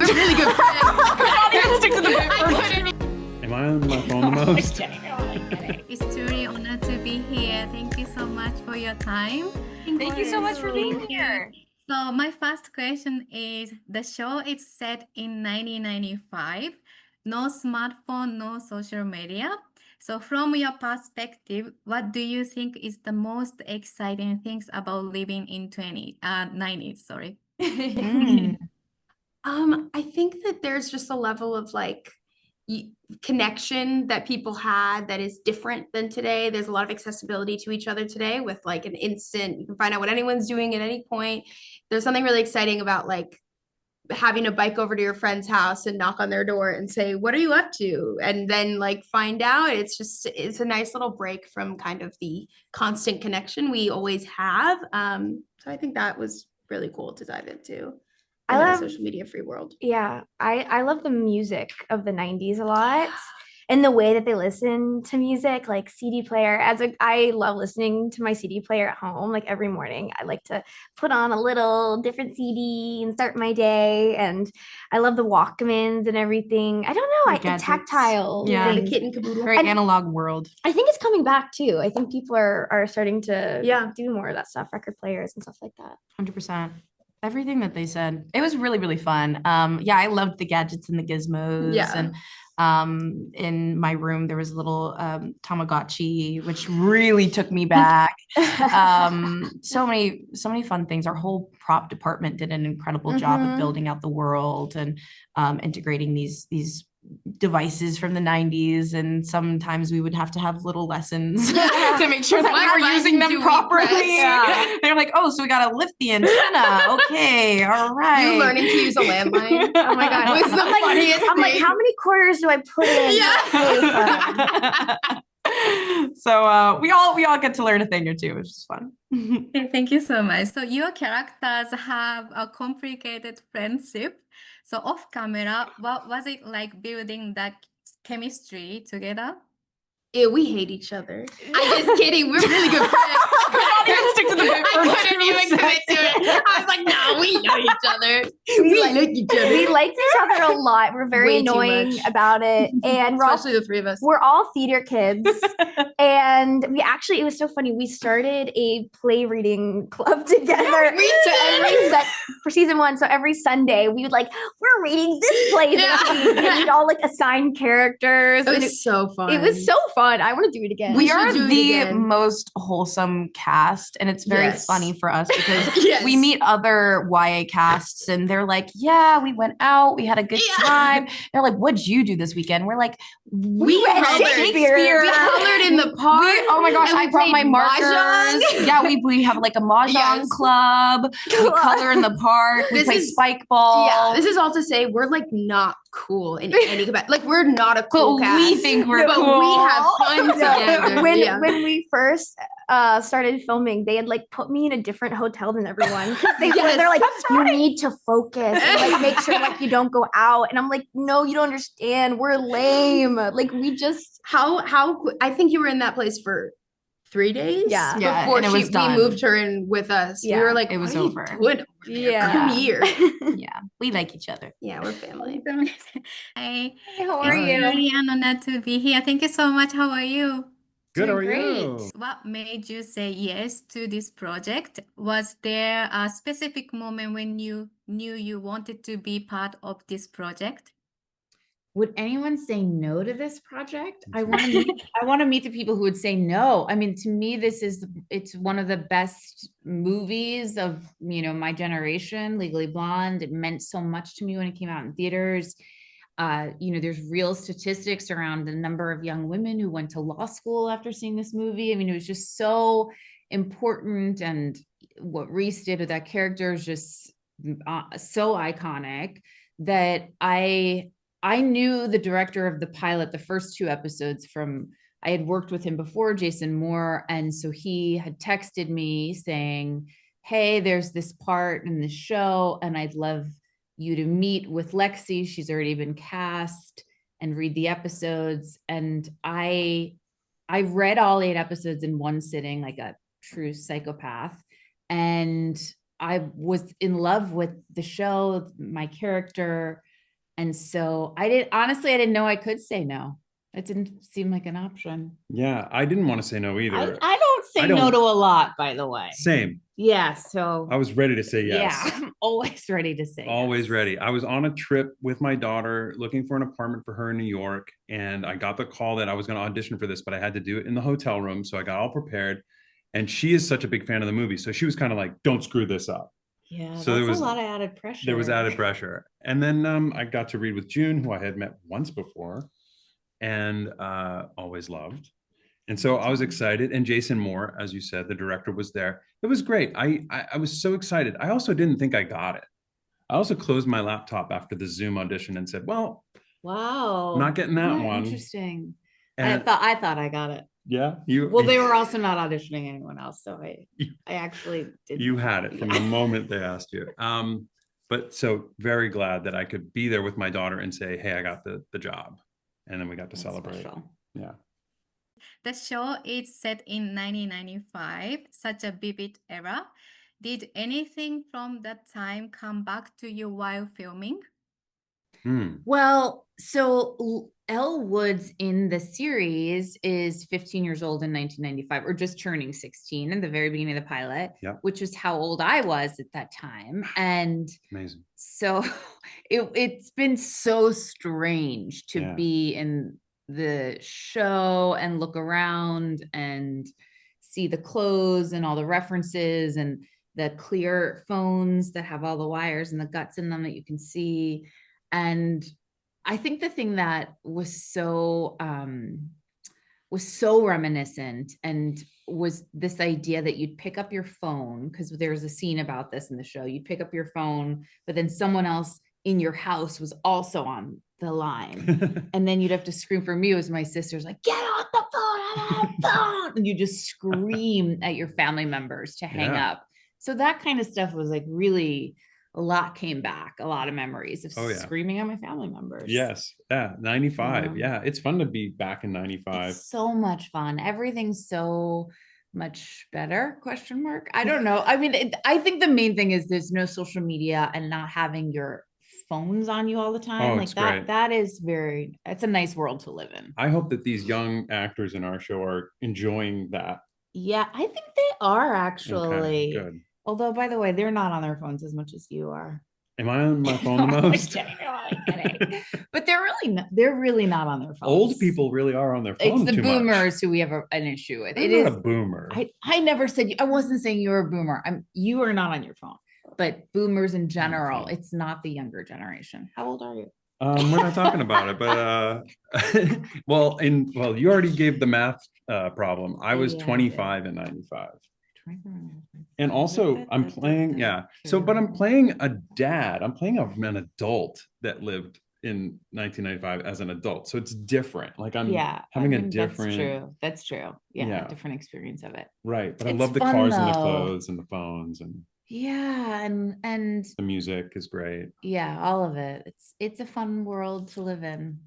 we're really good friends. Not even stick to the paper. Am I on my phone the most? It's truly an honor to be here. Thank you so much for your time. Thank you so much for being here. So my first question is, the show is set in 1995. No smartphone, no social media. So from your perspective, what do you think is the most exciting things about living in 90s? Sorry. I think that there's just a level of like connection that people had that is different than today. There's a lot of accessibility to each other today with like an instant, you can find out what anyone's doing at any point. There's something really exciting about like having a bike over to your friend's house and knock on their door and say, what are you up to? And then like find out. It's a nice little break from kind of the constant connection we always have. So I think that was really cool to dive into. I love social media free world. Yeah, I love the music of the 90s a lot, and the way that they listen to music, like CD player. I love listening to my CD player at home. Like every morning, I like to put on a little different CD and start my day. And I love the Walkmans and everything. I don't know, the tactile. Yeah, The things. kit and caboodle. Very analog world. I think it's coming back too. I think people are starting to do more of that stuff, record players and stuff like that. 100%. Everything that they said. It was really, really fun. I loved the gadgets and the gizmos. Yeah. And in my room, there was a little Tamagotchi, which really took me back. So many fun things. Our whole prop department did an incredible job of building out the world and integrating these devices from the 90s, and sometimes we would have to have little lessons to make sure that we were using them properly. They're like, oh, so we gotta lift the antenna. Okay, all right. You learning to use a landline. Oh my god, it was the funniest I'm like, how many quarters do I put in? So we all get to learn a thing or two, which is fun. Thank you so much. So your characters have a complicated friendship. So off camera, what was it like building that chemistry together? Yeah, we hate each other. I'm just kidding. We're really good friends. Stick to the paper. I couldn't even commit to it. I was like, no, we know each other. We like each other. We liked each other a lot. We're very Way too annoying much. about it. And Especially the three of us. we're all theater kids. And it was so funny. We started a play reading club together. For season 1. So every Sunday we would we're reading this play this week. And we'd all assign characters. It and was so fun. It was so fun. I want to do it again. We are should do it the again. most wholesome cast, and it's very Yes. funny for us because Yes. we meet other YA casts and they're like, yeah, we went out, we had a good time. They're like, what'd you do this weekend? We're like, we read read Shakespeare. We colored in the park. Oh my gosh, and we I brought my played markers. mahjong. Yeah, we have a mahjong Yes. club. We color in the park. We This play is- spike ball. Yeah, this is all to say we're not cool in any capacity. We're not a cool but cast. we think we're but cool. we have fun together. When we first started filming, they had put me in a different hotel than everyone. They're like, you need to focus and make sure you don't go out. And I'm like, no, you don't understand. We're lame. We just How I think you were in that place for 3 days. Yeah. Yeah, Before and it was we done. moved her in with us. Yeah. We were like, It was what are over. you doing over there? Yeah. Come here. Yeah, we like each other. Yeah, we're family. Hi, how it's really an honor to be here. Thank you so much. How are you? Good, how are Doing you? What made you say yes to this project? Was there a specific moment when you knew you wanted to be part of this project? Would anyone say no to this project? I want to meet the people who would say no. I mean, to me, it's one of the best movies of, my generation, Legally Blonde. It meant so much to me when it came out in theaters. There's real statistics around the number of young women who went to law school after seeing this movie. I mean, it was just so important. And what Reese did with that character is just so iconic that I knew the director of the pilot, the first 2 episodes I had worked with him before, Jason Moore. And so he had texted me saying, hey, there's this part in the show and I'd love you to meet with Lexi. She's already been cast, and read the episodes. And I read all 8 episodes in one sitting, like a true psychopath. And I was in love with the show, my character. And so I didn't know I could say no. It didn't seem like an option. Yeah, I didn't want to say no either. I don't say no to a lot, by the way. Same. Yeah, so I was ready to say yes. yeah, I'm always ready to say Always yes. ready. I was on a trip with my daughter looking for an apartment for her in New York. And I got the call that I was going to audition for this, but I had to do it in the hotel room. So I got all prepared. And she is such a big fan of the movie. So she was kind of like, don't screw this up. Yeah, So there that's was a lot of added pressure. There was added pressure. And then I got to read with June, who I had met once before and always loved. And so I was excited. And Jason Moore, as you said, the director, was there. It was great. I was so excited. I also didn't think I got it. I also closed my laptop after the Zoom audition and said, well, Wow. not getting that one. Interesting. And I thought I got it. yeah, you Well, they were also not auditioning anyone else, so I actually did. you had it from the moment they asked you. But so very glad that I could be there with my daughter and say, hey, I got the job. And then we got to That's celebrate. special. Yeah. The show is set in 1995, such a vivid era. Did anything from that time come back to you while filming? Well, so Elle Woods in the series is 15 years old in 1995, or just turning 16 in the very beginning of the pilot, which is how old I was at that time. And amazing. So it's been so strange to be in the show and look around and see the clothes and all the references and the clear phones that have all the wires and the guts in them that you can see. And I think the thing that was so reminiscent and was this idea that you'd pick up your phone, because there's a scene about this in the show. You'd pick up your phone, but then someone else in your house was also on the line. And then you'd have to scream. For me, it was my sister's like, get off the phone, I'm on the phone. And you just scream at your family members to hang up. So that kind of stuff was like really, a lot came back, a lot of memories of screaming at my family members. Yes. Yeah. 95. Yeah. It's fun to be back in 95. It's so much fun. Everything's so much better, ? I don't know. I mean, I think the main thing is there's no social media and not having your phones on you all the time. Like that is it's a nice world to live in. I hope that these young actors in our show are enjoying that. Yeah, I think they are actually. Okay, good. Although, by the way, they're not on their phones as much as you are. Am I on my phone the most? But they're really not on their phones. Old people really are on their phones. It's the boomers who we have an issue with. I'm not a boomer. I never said, I wasn't saying you're a boomer. You are not on your phone. But boomers in general, it's not the younger generation. How old are you? We're not talking about it, but well, you already gave the math problem. I was 25 in 95. And also I'm playing, but I'm playing a dad. I'm playing an adult that lived in 1995 as an adult. So it's different. Like I'm having a different. That's true. Yeah, a different experience of it. Right. But I love the cars and the clothes and the phones and and the music is great. Yeah, all of it. It's a fun world to live in.